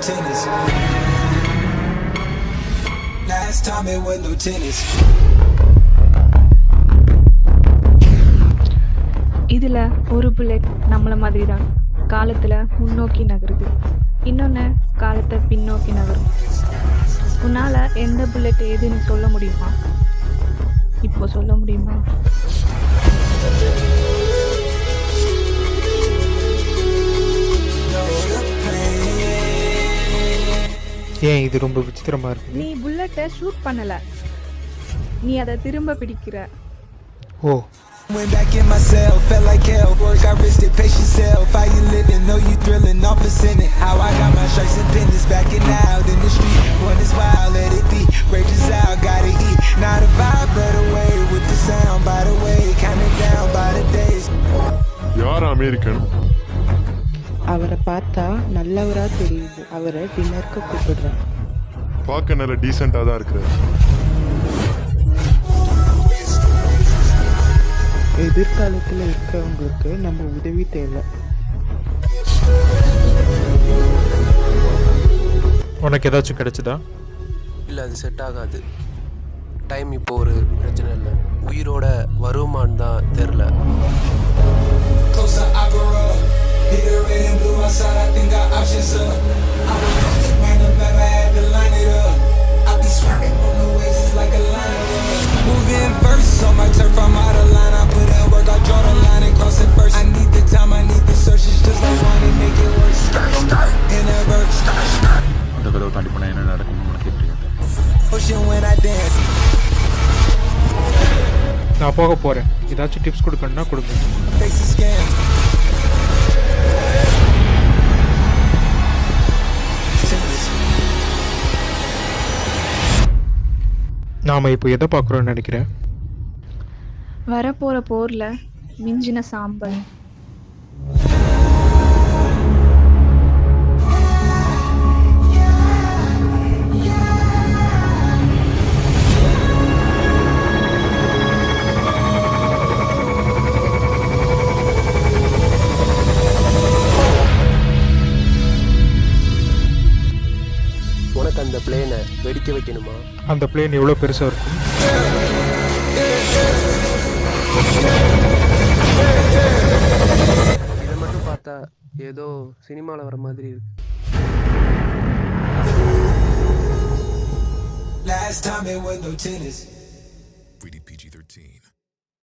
tennis. Last time it was no tennis. இதில் ஒரு bullet நம்மளை மாதிரி தான் காலத்தில் முன்னோக்கி நகருது, இன்னொன்று காலத்தை பின்னோக்கி நகரும். உன்னால் எந்த புல்லட் எதுன்னு சொல்ல முடியுமா? இப்போ சொல்ல முடியுமா? ஏன் இது ரொம்ப விசித்திரமா இருக்கு? நீ புல்லட்டை ஷூட் பண்ணல, நீ அதை திரும்ப பிடிக்கிற. ஓ, Went back in myself, felt like hell. Work, I risked it, pace yourself. How you living? Know you thrilling off a sinning. How I got my stripes and pendants backing out in the street. One is wild, let it be. Rages out, gotta eat. Not a vibe, but away with the sound. By the way, counting down by the days. யார் American? அவரை பார்த்தா நல்லவரா தெரியுது. அவரை டின்னருக்கு கூப்பிடுறேன். பார்க்க நல்ல டீசெண்டாக தான் இருக்கிறார். எதிர்காலத்தில் இருக்கிறவங்களுக்கு நம்ம உதவி தேவை. உனக்கு ஏதாச்சும் கிடைச்சதா? இல்லை, அது செட் ஆகாது. டைம் இப்போ ஒரு பிரச்சனை இல்லை, உயிரோட வருமானு தான் தெரில. Moving verse on my turf, I'm out of line. I put in work, I draw the line and cross it first. I need the time, I need the search. It's just like wanting to make it worse. In a verse. அந்த கதவை தாண்டி போனால் என்ன நடக்கும்னு உனக்கு தெரியாது. Ocean when I dance. நான் போக போறேன். ஏதாச்சும் டிப்ஸ் கொடுக்கணும்னா கொடுங்க. Face the scam. நாம இப்போ எதை பார்க்குறோம்னு நினைக்கிறேன்? வரப்போகிற போரில் மிஞ்சின சாம்பல். உனக்கு அந்த பிளேனை வெடிக்க வைக்கணுமா? அந்த பிளேன் எவ்வளோ பெருசாக இருக்கும்? இதை மட்டும் பார்த்தா ஏதோ சினிமாவில் வர மாதிரி இருக்கு. Last time it was no tennis. Rated PG-13.